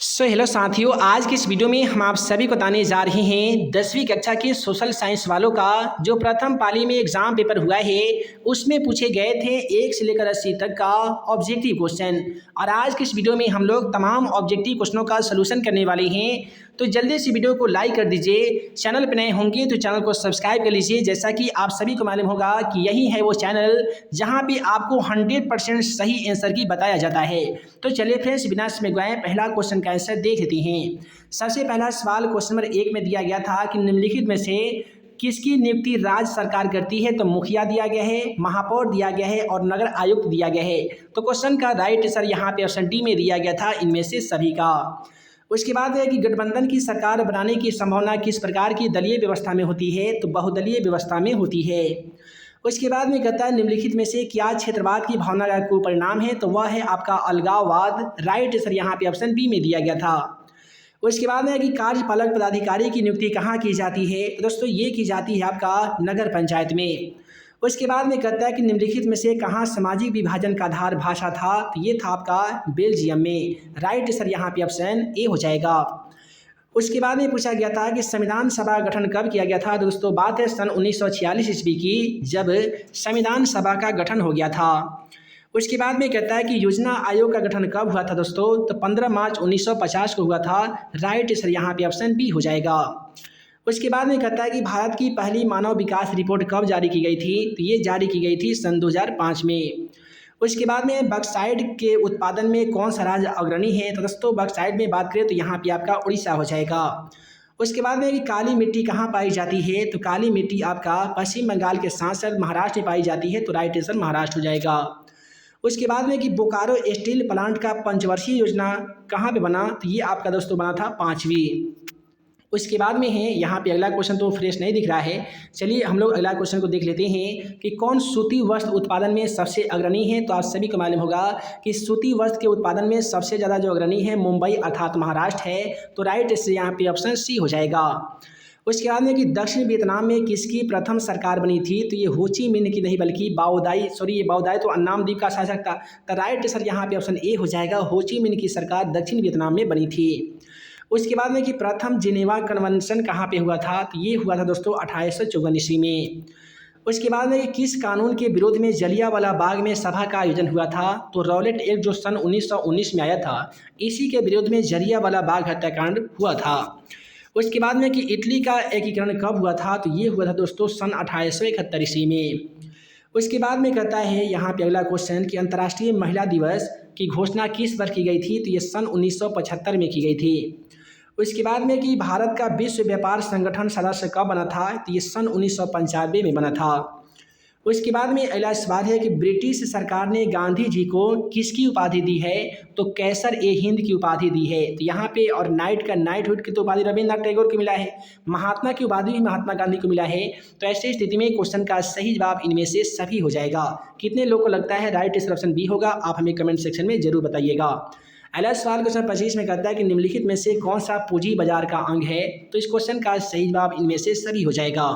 Hello साथियों, आज की इस वीडियो में हम आप सभी को बताने जा रहे हैं 10वीं कक्षा के सोशल साइंस वालों का जो प्रथम पाली में एग्जाम पेपर हुआ है उसमें पूछे गए थे 1 से लेकर 80 तक का ऑब्जेक्टिव क्वेश्चन। और आज की इस वीडियो में हम लोग तमाम ऑब्जेक्टिव क्वेश्चनों का सलूशन करने वाले हैं। तो जल्दी से वीडियो को लाइक कर दीजिए, चैनल पर नए होंगे तो चैनल को सब्सक्राइब कर लीजिए, जैसा कि आप सभी को मालूम होगा कि यही है वो चैनल जहाँ पे आपको 100% सही आंसर की बताया जाता है। तो चलिए फ्रेंड्स, बिना समय गवाए पहला क्वेश्चन का आंसर देख लेते हैं। सबसे पहला सवाल क्वेश्चन नंबर 1 में दिया गया था कि निम्नलिखित में से किसकी नियुक्ति राज्य सरकार करती है। तो मुखिया दिया गया है, महापौर दिया गया है और नगर आयुक्त दिया गया है। तो क्वेश्चन का राइट आंसर यहाँ पे ऑप्शन डी में दिया गया था, इनमें से सभी का। उसके बाद है कि गठबंधन की सरकार बनाने की संभावना किस प्रकार की दलीय व्यवस्था में होती है। तो बहुदलीय व्यवस्था में होती है। उसके बाद में कहता है निम्नलिखित में से क्या क्षेत्रवाद की भावना का कुपरिणाम है। तो वह है आपका अलगाववाद। राइट आंसर यहाँ पे ऑप्शन बी में दिया गया था। उसके बाद में है कि कार्यपालक पदाधिकारी की नियुक्ति कहाँ की जाती है। तो दोस्तों ये की जाती है आपका नगर पंचायत में। उसके बाद में कहता है कि निम्नलिखित में से कहाँ सामाजिक विभाजन का आधार भाषा था। तो ये था आपका बेल्जियम में। राइट आंसर यहाँ पे ऑप्शन ए हो जाएगा। उसके बाद में पूछा गया था कि संविधान सभा का गठन कब किया गया था। दोस्तों बात है सन 1946 ईस्वी की, जब संविधान सभा का गठन हो गया था। उसके बाद में कहता है कि योजना आयोग का गठन कब हुआ था। दोस्तों तो 15 मार्च 1950 को हुआ था। राइट आंसर यहाँ पे ऑप्शन बी हो जाएगा। उसके बाद में कहता है कि भारत की पहली मानव विकास रिपोर्ट कब जारी की गई थी। तो ये जारी की गई थी सन 2005 में। उसके बाद में बक्साइड के उत्पादन में कौन सा राज्य अग्रणी है। तो दोस्तों बक्साइड में बात करें तो यहाँ पे आपका उड़ीसा हो जाएगा। उसके बाद में कि काली मिट्टी कहाँ पाई जाती है। तो काली मिट्टी आपका पश्चिम बंगाल के साथ साथ महाराष्ट्र में पाई जाती है। तो राइट आंसर महाराष्ट्र हो जाएगा। उसके बाद में कि बोकारो स्टील प्लांट का पंचवर्षीय योजना कहाँ पे बना। तो ये आपका दोस्तों बना था 5वीं। उसके बाद में है यहाँ पे अगला क्वेश्चन तो फ्रेश नहीं दिख रहा है। चलिए हम लोग अगला क्वेश्चन को देख लेते हैं कि कौन सूती वस्त्र उत्पादन में सबसे अग्रणी है। तो आप सभी को मालूम होगा कि सूती वस्त्र के उत्पादन में सबसे ज़्यादा जो अग्रणी है मुंबई अर्थात महाराष्ट्र है। तो राइट इससे यहाँ पे ऑप्शन सी हो जाएगा। उसके बाद में कि दक्षिण वियतनाम में किसकी प्रथम सरकार बनी थी। तो ये हो ची मिन्ह की नहीं बल्कि ये बाओदाई तो अन्नाम द्वीप का शासक था। तो राइट आंसर यहाँ पे ऑप्शन ए हो जाएगा। हो ची मिन्ह की सरकार दक्षिण वियतनाम में बनी थी। उसके बाद में कि प्रथम जिनेवा कन्वेंशन कहाँ पे हुआ था। तो ये हुआ था दोस्तों 1854 ईस्वी में। उसके बाद में कि किस कानून के विरोध में जलियांवाला बाग में सभा का आयोजन हुआ था। तो रॉलेट एक्ट जो सन 1919 में आया था, इसी के विरोध में जलियांवाला बाग हत्याकांड हुआ था। उसके बाद में कि इटली का एकीकरण कब हुआ था। तो ये हुआ था दोस्तों सन 1871 ईस्वी में। उसके बाद में कहता है यहाँ पे अगला क्वेश्चन कि अंतर्राष्ट्रीय महिला दिवस की घोषणा किस वर्ष की गई थी। तो ये सन 1975 में की गई थी। उसके बाद में कि भारत का विश्व व्यापार संगठन सदस्य कब बना था। तो ये सन 1995 में बना था। उसके बाद में अगला सवाल है कि ब्रिटिश सरकार ने गांधी जी को किसकी उपाधि दी है। तो कैसर ए हिंद की उपाधि दी है। तो यहाँ पे और नाइटहुड की तो उपाधि रविंद्रनाथ टैगोर को मिला है। महात्मा की उपाधि भी महात्मा गांधी को मिला है। तो ऐसी स्थिति में क्वेश्चन का सही जवाब इनमें से सभी हो जाएगा। कितने लोगों को लगता है राइट आंसर ऑप्शन बी होगा, आप हमें कमेंट सेक्शन में जरूर बताइएगा। अगला सवाल क्वेश्चन 25 में कहता है कि निम्नलिखित में से कौन सा पूंजी बाजार का अंग है। तो इस क्वेश्चन का सही जवाब इनमें से सभी हो जाएगा।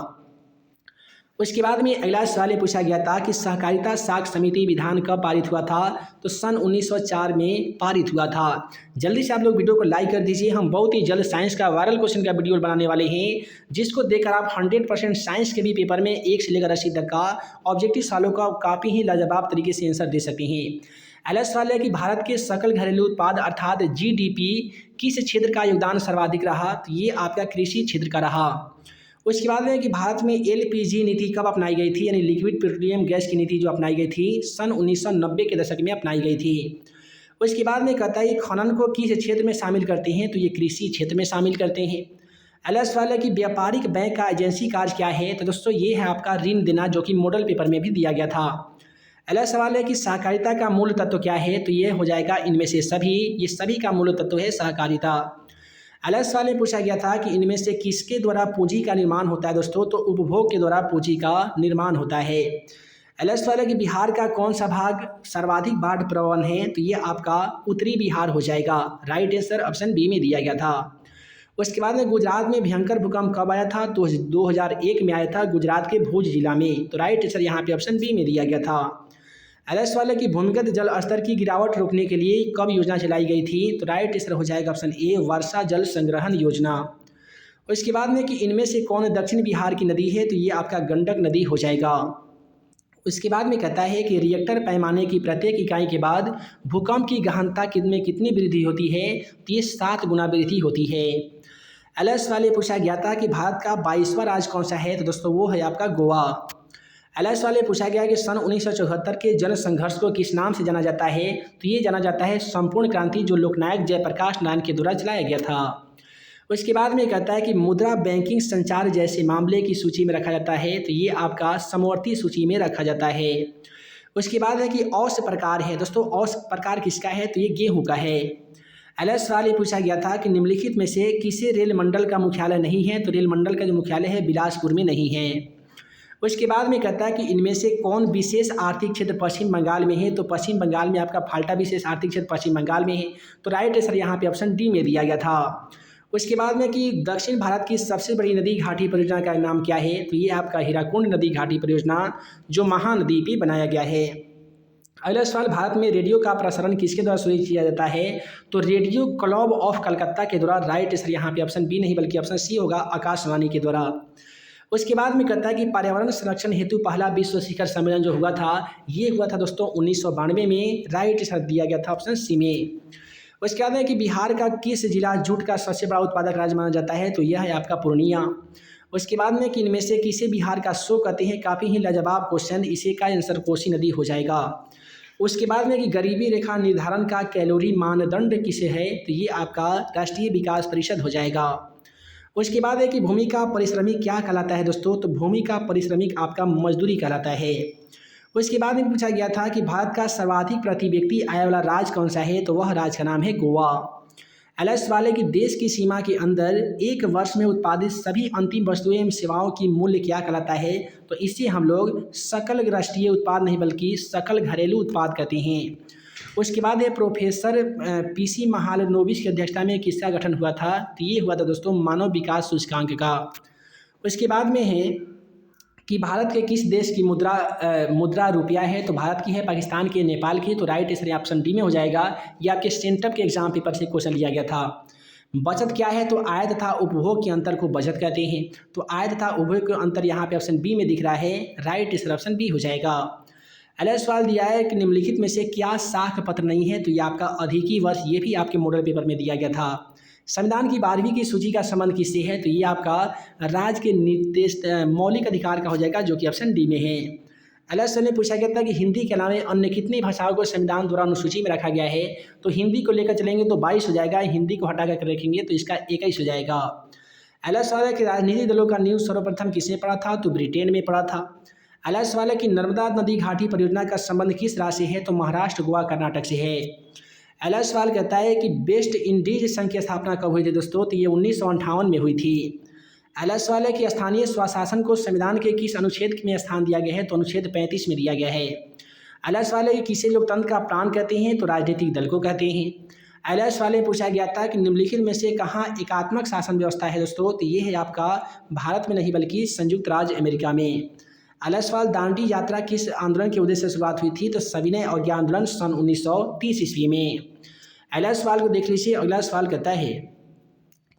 उसके बाद में अगला सवाल ये पूछा गया था कि सहकारिता साख समिति विधान कब पारित हुआ था। तो सन 1904 में पारित हुआ था। जल्दी से आप लोग वीडियो को लाइक कर दीजिए। हम बहुत ही जल्द साइंस का वायरल क्वेश्चन का वीडियो बनाने वाले हैं, जिसको देखकर आप 100% साइंस के भी पेपर में 1 से लेकर 80 तक का ऑब्जेक्टिव सवालों का काफ़ी ही लाजवाब तरीके से आंसर दे सकते हैं। अगला सवाल है कि भारत के सकल घरेलू उत्पाद अर्थात जीडीपी किस क्षेत्र का योगदान सर्वाधिक रहा। तो ये आपका कृषि क्षेत्र का रहा। उसके बाद में कि भारत में एलपीजी नीति कब अपनाई गई थी, यानी लिक्विड पेट्रोलियम गैस की नीति जो अपनाई गई थी सन 1990 के दशक में अपनाई गई थी। उसके बाद में कहता है खनन को किस क्षेत्र में शामिल करते हैं। तो ये कृषि क्षेत्र में शामिल करते हैं। अगला सवाल है कि व्यापारिक बैंक का एजेंसी कार्य क्या है। तो दोस्तों ये है आपका ऋण देना, जो कि मॉडल पेपर में भी दिया गया था। अगला सवाल है कि सहकारिता का मूल तत्व क्या है। तो ये हो जाएगा इनमें से सभी। ये सभी का मूल तत्व है सहकारिता। अगला सवाल में पूछा गया था कि इनमें से किसके द्वारा पूंजी का निर्माण होता है। दोस्तों तो उपभोग के द्वारा पूंजी का निर्माण होता है। अगला सवाल है कि बिहार का कौन सा भाग सर्वाधिक बाढ़ प्रवण है। तो ये आपका उत्तरी बिहार हो जाएगा। राइट आंसर ऑप्शन बी में दिया गया था। उसके बाद में गुजरात में भयंकर भूकंप कब आया था। तो 2001 में आया था गुजरात के भुज जिला में। तो राइट आंसर यहाँ पे ऑप्शन बी में दिया गया था। एलएस वाले की भूमिगत जल स्तर की गिरावट रोकने के लिए कब योजना चलाई गई थी? तो राइट आंसर हो जाएगा ऑप्शन ए, वर्षा जल संग्रहण योजना। और इसके बाद में कि इनमें से कौन दक्षिण बिहार की नदी है? तो ये आपका गंडक नदी हो जाएगा। उसके बाद में कहता है कि रिएक्टर पैमाने की प्रत्येक इकाई के बाद भूकंप की गहनता में कितनी वृद्धि होती है? तो ये 7 गुना वृद्धि होती है। एलएस वाले पूछा गया था कि भारत का 22वां राज्य कौन सा है? तो दोस्तों वो है आपका गोवा। एलएस वाले पूछा गया कि सन 1974 के जन संघर्ष को किस नाम से जाना जाता है? तो ये जाना जाता है संपूर्ण क्रांति, जो लोकनायक जयप्रकाश नारायण के द्वारा चलाया गया था। उसके बाद में कहता है कि मुद्रा, बैंकिंग, संचार जैसे मामले की सूची में रखा जाता है, तो ये आपका समवर्ती सूची में रखा जाता है। उसके बाद है कि औसत प्रकार है। दोस्तों औसत प्रकार किसका है? तो ये गेहूं का है। एलएस वाले पूछा गया था कि निम्नलिखित में से किसे रेल मंडल का मुख्यालय नहीं है? तो रेल मंडल का जो मुख्यालय है बिलासपुर में नहीं है। उसके बाद में कहता है कि इनमें से कौन विशेष आर्थिक क्षेत्र पश्चिम बंगाल में है? तो पश्चिम बंगाल में आपका फाल्टा विशेष आर्थिक क्षेत्र पश्चिम बंगाल में है। तो राइट आंसर यहाँ पे ऑप्शन डी में दिया गया था। उसके बाद में कि दक्षिण भारत की सबसे बड़ी नदी घाटी परियोजना का नाम क्या है? तो ये आपका हीराकुंड नदी घाटी परियोजना, जो महानदी पे बनाया गया है। अगला सवाल, भारत में रेडियो का प्रसारण किसके द्वारा शुरू किया जाता है? तो रेडियो क्लब ऑफ कलकत्ता के द्वारा। राइट आंसर यहाँ पे ऑप्शन बी नहीं बल्कि ऑप्शन सी होगा, आकाशवाणी के द्वारा। उसके बाद में कहता है कि पर्यावरण संरक्षण हेतु पहला विश्व शिखर सम्मेलन जो हुआ था, ये हुआ था दोस्तों 1992 में। राइट आंसर दिया गया था ऑप्शन सी में। उसके बाद है कि बिहार का किस जिला जूट का सबसे बड़ा उत्पादक राज्य माना जाता है? तो यह है आपका पूर्णिया। उसके बाद में कि इनमें से किसे बिहार का शो कहते हैं? काफ़ी ही लाजवाब क्वेश्चन, इसी का आंसर कोसी नदी हो जाएगा। उसके बाद में कि गरीबी रेखा निर्धारण का कैलोरी मानदंड किसे है? तो ये आपका राष्ट्रीय विकास परिषद हो जाएगा। उसके बाद है कि भूमि का परिश्रमिक क्या कहलाता है दोस्तों? तो भूमि का परिश्रमिक आपका मजदूरी कहलाता है। उसके बाद में पूछा गया था कि भारत का सर्वाधिक प्रति व्यक्ति आय वाला राज्य कौन सा है? तो वह राज्य का नाम है गोवा। एलएस वाले की देश की सीमा के अंदर एक वर्ष में उत्पादित सभी अंतिम वस्तुएं एवं सेवाओं की मूल्य क्या कहलाता है? तो इसे हम लोग सकल राष्ट्रीय उत्पाद नहीं बल्कि सकल घरेलू उत्पाद कहते हैं। उसके बाद है प्रोफेसर पीसी महालनोबिस की अध्यक्षता में किसका गठन हुआ था? तो ये हुआ था दोस्तों मानव विकास सूचकांक का। उसके बाद में है कि भारत के किस देश की मुद्रा रुपया है? तो भारत की है, पाकिस्तान की, नेपाल की। तो राइट आंसर ऑप्शन डी में हो जाएगा। ये आपके सेंटअप के एग्जाम पेपर से क्वेश्चन लिया गया था। बचत क्या है? तो आय तथा उपभोग के अंतर को बचत कहते हैं। तो आय तथा उपभोग के अंतर यहाँ पे ऑप्शन बी में दिख रहा है। राइट आंसर ऑप्शन बी हो जाएगा। अगला सवाल दिया है कि निम्नलिखित में से क्या साख पत्र नहीं है? तो ये आपका अधिकी वर्ष, ये भी आपके मॉडल पेपर में दिया गया था। संविधान की 12वीं की सूची का संबंध किससे है? तो ये आपका राज्य के निर्देश मौलिक अधिकार का हो जाएगा, जो कि ऑप्शन डी में है। अगला सवाल में पूछा गया था कि हिंदी के अलावा अन्य कितनी भाषाओं को संविधान द्वारा अनुसूची में रखा गया है? तो हिंदी को लेकर चलेंगे तो 22 हो जाएगा, हिंदी को हटा कर रखेंगे तो इसका 21 हो जाएगा। अगला सवाल है कि राजनीतिक दलों का न्यूज़ सर्वप्रथम किसने पढ़ा था? तो ब्रिटेन में पढ़ा था। अगला सवाल है कि नर्मदा नदी घाटी परियोजना का संबंध किस राज्य से है? तो महाराष्ट्र, गोवा, कर्नाटक से है। अगला सवाल कहता है कि वेस्ट इंडीज संघ की स्थापना कब हुई थी दोस्तों? तो ये 1958 में हुई थी। अगला सवाल है कि स्थानीय स्वशासन को संविधान के किस अनुच्छेद में स्थान दिया गया है? तो अनुच्छेद 35 में दिया गया है। अगला सवाल है कि किसे लोकतंत्र का प्राण कहते हैं? तो राजनीतिक दल को कहते हैं। अगला सवाल में पूछा गया था कि निम्नलिखित में से कहाँ एकात्मक शासन व्यवस्था है दोस्तों? तो ये है आपका भारत में नहीं बल्कि संयुक्त राज्य अमेरिका में। अगला सवाल, दांडी यात्रा किस आंदोलन के उद्देश्य से शुरुआत हुई थी? तो सविनय अवज्ञा आंदोलन सन 1930 ईस्वी में। अगला सवाल को देख लीजिए। अगला सवाल कहता है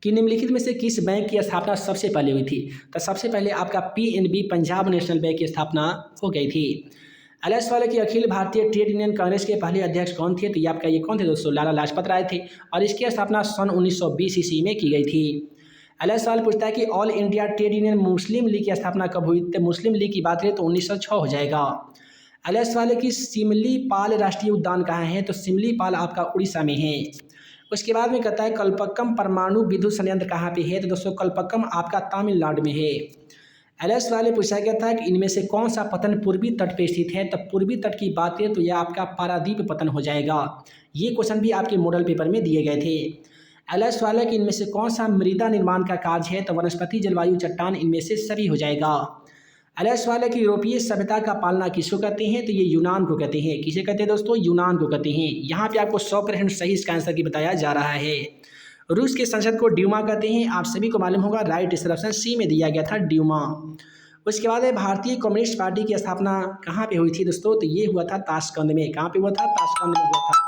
कि निम्नलिखित में से किस बैंक की स्थापना सबसे पहले हुई थी? तो सबसे पहले आपका पीएनबी, पंजाब नेशनल बैंक की स्थापना हो गई थी। अगला सवाल है कि अखिल भारतीय ट्रेड यूनियन कांग्रेस के पहले अध्यक्ष कौन थे? तो ये आपका ये कौन थे दोस्तों? लाला लाजपत राय थे, और इसकी स्थापना सन 1920 ईस्वी में की गई थी। अगला सवाल पूछता है कि ऑल इंडिया ट्रेड यूनियन मुस्लिम लीग की स्थापना कब हुई? तो मुस्लिम लीग की बात करें तो 1906 हो जाएगा। अगला सवाल है कि सिमलीपाल राष्ट्रीय उद्यान कहाँ है? तो सिमलीपाल आपका उड़ीसा में है। उसके बाद में कहता है कल्पक्कम परमाणु विद्युत संयंत्र कहाँ पे है? तो दोस्तों कल्पक्कम आपका तमिलनाडु में है। अगला सवाल पूछा गया था कि इनमें से कौन सा पतन पूर्वी तट पे स्थित है? तो पूर्वी तट की बात करें तो यह आपका पारादीप पतन हो जाएगा। ये क्वेश्चन भी आपके मॉडल पेपर में दिए गए थे। अगला सवाल है कि इनमें से कौन सा मृदा निर्माण का कार्य है? तो वनस्पति, जलवायु, चट्टान, इनमें से सभी हो जाएगा। अगला सवाल है कि यूरोपीय सभ्यता का पालना किसको कहते हैं? तो ये यूनान को कहते हैं। किसे कहते हैं दोस्तों? यूनान को कहते हैं। यहाँ पे आपको 100% सही इसका आंसर की बताया जा रहा है। रूस के संसद को ड्यूमा कहते हैं, आप सभी को मालूम होगा। राइट आंसर ऑप्शन सी में दिया गया था, ड्यूमा। उसके बाद भारतीय कम्युनिस्ट पार्टी की स्थापना कहाँ पे हुई थी दोस्तों? तो ये हुआ था ताशकंद में। कहाँ पे हुआ था? ताशकंद में हुआ था।